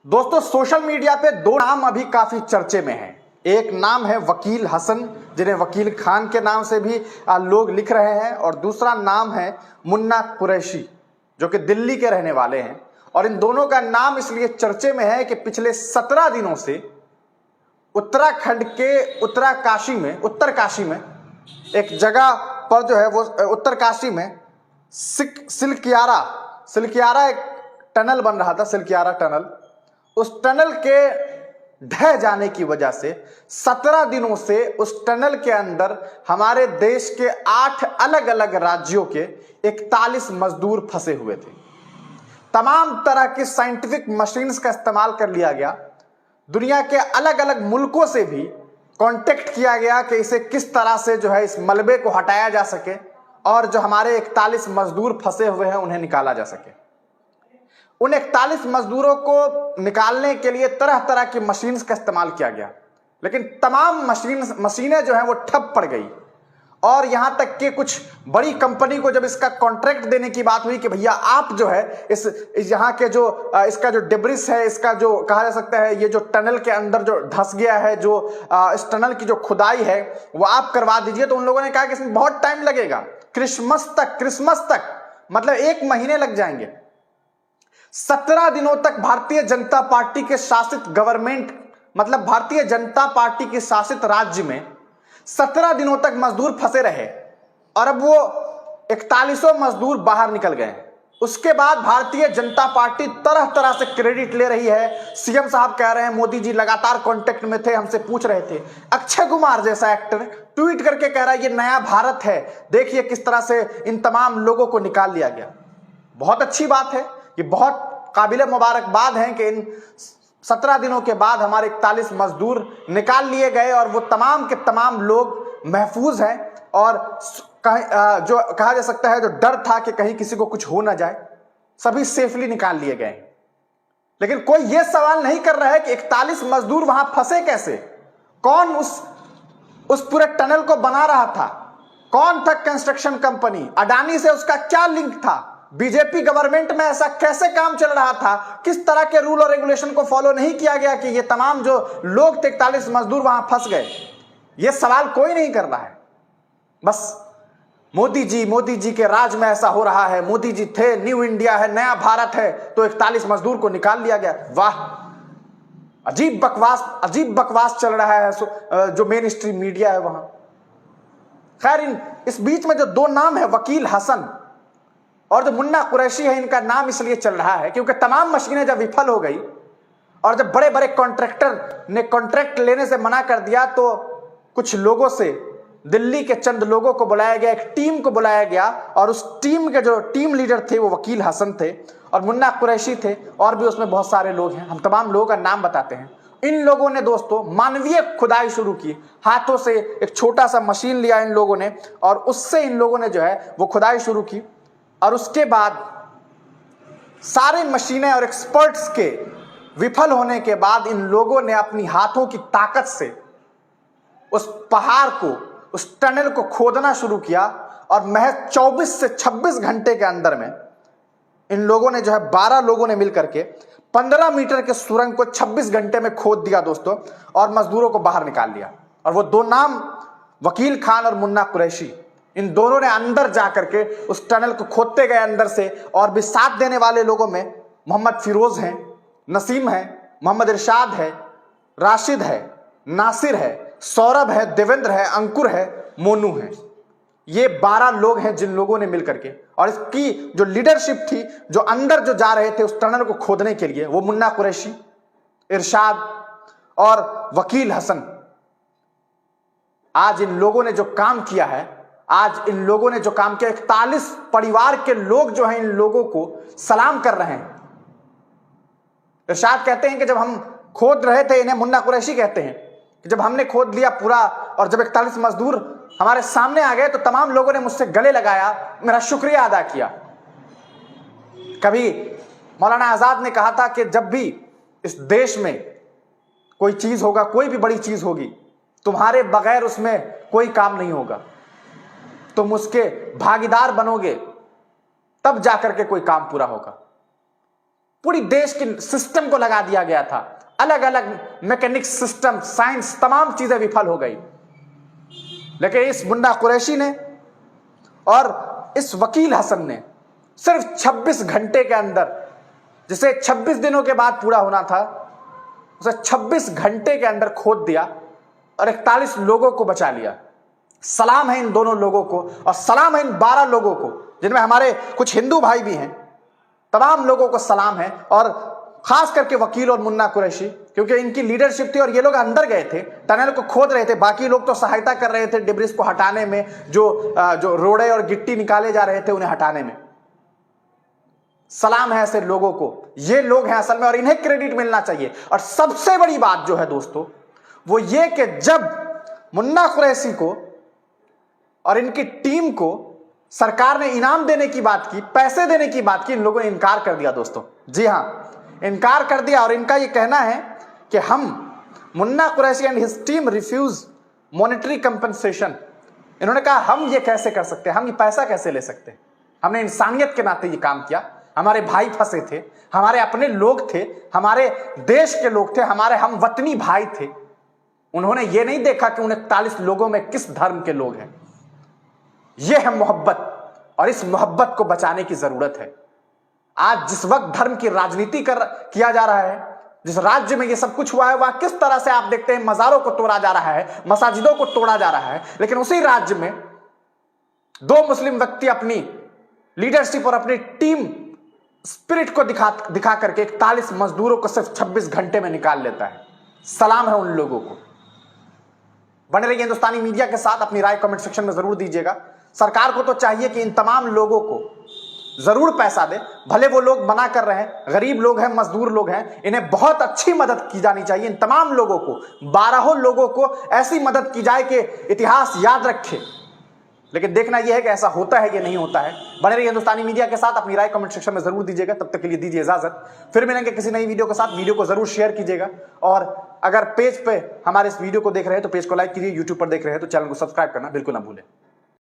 दोस्तों, social media पे दो नाम अभी काफी चर्चे में हैं। एक नाम है वकील हसन, जिन्हें वकील खान के नाम से भी लोग लिख रहे हैं, और दूसरा नाम है मुन्ना कुरैशी, जो कि दिल्ली के रहने वाले हैं। और इन दोनों का नाम इसलिए चर्चे में है कि पिछले 17 दिनों से उत्तराखंड के उत्तरकाशी में एक जगह पर जो है वो उत्तरकाशी में सिलकियारा एक टनल बन रहा था, सिलकियारा टनल। उस टनल के ढह जाने की वजह से 17 दिनों से उस टनल के अंदर हमारे देश के 8 अलग अलग राज्यों के 41 मजदूर फंसे हुए थे। तमाम तरह की साइंटिफिक मशीन्स का इस्तेमाल कर लिया गया। दुनिया के अलग अलग मुल्कों से भी कांटेक्ट किया गया कि इसे किस तरह से जो है इस मलबे को हटाया जा सके और जो हमारे 41 मजदूर फंसे हुए हैं उन्हें निकाला जा सके। उन 41 मजदूरों को निकालने के लिए तरह तरह की मशीन्स का इस्तेमाल किया गया, लेकिन तमाम मशीनें जो हैं वो ठप पड़ गई। और यहां तक कि कुछ बड़ी कंपनी को जब इसका कॉन्ट्रैक्ट देने की बात हुई कि भैया आप जो है इस यहाँ के जो इसका जो डिब्रिस है, इसका जो कहा जा सकता है ये जो टनल के अंदर जो धंस गया है, जो इस टनल की जो खुदाई है वो आप करवा दीजिए, तो उन लोगों ने कहा कि इसमें बहुत टाइम लगेगा, क्रिसमस तक मतलब 1 महीने लग जाएंगे। 17 दिनों तक भारतीय जनता पार्टी के शासित गवर्नमेंट, मतलब भारतीय जनता पार्टी के शासित राज्य में 17 दिनों तक मजदूर फंसे रहे, और अब वो 41 मजदूर बाहर निकल गए। उसके बाद भारतीय जनता पार्टी तरह तरह से क्रेडिट ले रही है। सीएम साहब कह रहे हैं मोदी जी लगातार कांटेक्ट में थे, हमसे पूछ रहे थे। अक्षय कुमार जैसा एक्टर ट्वीट करके कह रहा है ये नया भारत है, देखिए किस तरह से इन तमाम लोगों को निकाल लिया गया। बहुत अच्छी बात है, ये बहुत काबिल मुबारकबाद है कि इन 17 दिनों के बाद हमारे 41 मजदूर निकाल लिए गए और वो तमाम के तमाम लोग महफूज हैं। और जो कहा जा सकता है जो डर था कि कहीं किसी को कुछ हो ना जाए, सभी सेफली निकाल लिए गए। लेकिन कोई ये सवाल नहीं कर रहा है कि 41 मजदूर वहां फंसे कैसे, कौन उस पूरे टनल को बना रहा था, कौन था कंस्ट्रक्शन कंपनी, अडानी से उसका क्या लिंक था, बीजेपी गवर्नमेंट में ऐसा कैसे काम चल रहा था, किस तरह के रूल और रेगुलेशन को फॉलो नहीं किया गया कि ये तमाम जो लोग 41 मजदूर वहां फंस गए। ये सवाल कोई नहीं कर रहा है। बस मोदी जी के राज में ऐसा हो रहा है, मोदी जी थे, न्यू इंडिया है, नया भारत है, तो 41 मजदूर को निकाल लिया गया। वाह, अजीब बकवास चल रहा है जो मेन स्ट्रीम मीडिया है वहां। खैर, इस बीच में जो दो नाम है वकील हसन और जो मुन्ना कुरैशी है, इनका नाम इसलिए चल रहा है क्योंकि तमाम मशीनें जब विफल हो गई और जब बड़े बड़े कॉन्ट्रैक्टर ने कॉन्ट्रैक्ट लेने से मना कर दिया, तो कुछ लोगों से, दिल्ली के चंद लोगों को बुलाया गया, एक टीम को बुलाया गया, और उस टीम के जो टीम लीडर थे वो वकील हसन थे और मुन्ना कुरैशी थे, और भी उसमें बहुत सारे लोग हैं। हम तमाम लोगों का नाम बताते हैं। इन लोगों ने दोस्तों मानवीय खुदाई शुरू की। हाथों से एक छोटा सा मशीन लिया इन लोगों ने और उससे इन लोगों ने जो है वो खुदाई शुरू की। और उसके बाद सारे मशीनें और एक्सपर्ट्स के विफल होने के बाद इन लोगों ने अपनी हाथों की ताकत से उस पहाड़ को, उस टनल को खोदना शुरू किया, और महज 24 से 26 घंटे के अंदर में इन लोगों ने जो है 12 लोगों ने मिलकर के 15 मीटर के सुरंग को 26 घंटे में खोद दिया दोस्तों, और मजदूरों को बाहर निकाल लिया। और वो दो नाम वकील खान और मुन्ना कुरैशी, इन दोनों ने अंदर जाकर के उस टनल को खोदते गए अंदर से। और भी साथ देने वाले लोगों में मोहम्मद फिरोज हैं, नसीम है, मोहम्मद इरशाद है, राशिद है, नासिर है, सौरभ है, देवेंद्र है, अंकुर है, मोनू है। ये 12 लोग हैं जिन लोगों ने मिलकर के, और इसकी जो लीडरशिप थी, जो अंदर जो जा रहे थे उस टनल को खोदने के लिए, वो मुन्ना कुरैशी, इरशाद और वकील हसन। आज इन लोगों ने जो काम किया है, 41 परिवार के लोग जो हैं इन लोगों को सलाम कर रहे हैं। इरशाद कहते हैं कि जब हम खोद रहे थे, इन्हें मुन्ना कुरैशी कहते हैं, कि जब हमने खोद लिया पूरा और जब 41 मजदूर हमारे सामने आ गए तो तमाम लोगों ने मुझसे गले लगाया, मेरा शुक्रिया अदा किया। कभी मौलाना आजाद ने कहा था कि जब भी इस देश में कोई चीज होगा, कोई भी बड़ी चीज होगी, तुम्हारे बगैर उसमें कोई काम नहीं होगा, तुम उसके भागीदार बनोगे तब जाकर के कोई काम पूरा होगा। पूरी देश के सिस्टम को लगा दिया गया था। अलग अलग मैकेनिक सिस्टम, साइंस, तमाम चीजें विफल हो गई। लेकिन इस मुन्ना कुरैशी ने और इस वकील हसन ने सिर्फ 26 घंटे के अंदर, जिसे 26 दिनों के बाद पूरा होना था, उसे 26 घंटे के अंदर खोद दिया और 41 लोगों को बचा लिया। सलाम है इन दोनों लोगों को, और सलाम है इन 12 लोगों को, जिनमें हमारे कुछ हिंदू भाई भी हैं। तमाम लोगों को सलाम है, और खास करके वकील और मुन्ना कुरैशी, क्योंकि इनकी लीडरशिप थी और ये लोग अंदर गए थे, टनल को खोद रहे थे। बाकी लोग तो सहायता कर रहे थे डिब्रिस को हटाने में, जो रोड़े और गिट्टी निकाले जा रहे थे उन्हें हटाने में। सलाम है ऐसे लोगों को। ये लोग हैं असल में, और इन्हें क्रेडिट मिलना चाहिए। और सबसे बड़ी बात जो है दोस्तों, वो ये कि जब मुन्ना कुरैशी को और इनकी टीम को सरकार ने इनाम देने की बात की, पैसे देने की बात की, इन लोगों ने इनकार कर दिया दोस्तों। जी हां, इनकार कर दिया। और इनका यह कहना है कि हम, Munna Qureshi and his team refuse monetary compensation. इन्होंने कहा हम ये कैसे कर सकते हैं, हम ये पैसा कैसे ले सकते हैं। हमने इंसानियत के नाते ये काम किया। हमारे भाई फंसे थे, हमारे अपने लोग थे, हमारे देश के लोग थे, हमारे हम वतनी भाई थे। उन्होंने ये नहीं देखा कि उन 41 लोगों में किस धर्म के लोग हैं। यह है मोहब्बत, और इस मोहब्बत को बचाने की जरूरत है। आज जिस वक्त धर्म की राजनीति किया जा रहा है, जिस राज्य में यह सब कुछ हुआ है, वह किस तरह से आप देखते हैं मजारों को तोड़ा जा रहा है, मसाजिदों को तोड़ा जा रहा है। लेकिन उसी राज्य में 2 मुस्लिम व्यक्ति अपनी लीडरशिप और अपनी टीम स्पिरिट को दिखा करके 41 मजदूरों को सिर्फ 26 घंटे में निकाल लेता है। सलाम है उन लोगों को। बने रहिए हिंदुस्तानी मीडिया के साथ। अपनी राय कमेंट सेक्शन में जरूर दीजिएगा। सरकार को तो चाहिए कि इन तमाम लोगों को जरूर पैसा दे, भले वो लोग मना कर रहे हैं, गरीब लोग हैं, मजदूर लोग हैं, इन्हें बहुत अच्छी मदद की जानी चाहिए। इन तमाम लोगों को, 12 लोगों को ऐसी मदद की जाए कि इतिहास याद रखे। लेकिन देखना यह है कि ऐसा होता है कि नहीं होता है। बने रहिए हिंदुस्तानी मीडिया के साथ। अपनी राय कमेंट सेक्शन में जरूर दीजिएगा। तब तक के लिए दीजिए इजाजत। फिर मिलेंगे किसी नई वीडियो के साथ। वीडियो को जरूर शेयर कीजिएगा, और अगर पेज पे हमारे इस वीडियो को देख रहे हैं तो पेज को लाइक कीजिए, यूट्यूब पर देख रहे हैं तो चैनल को सब्सक्राइब करना बिल्कुल ना भूलें।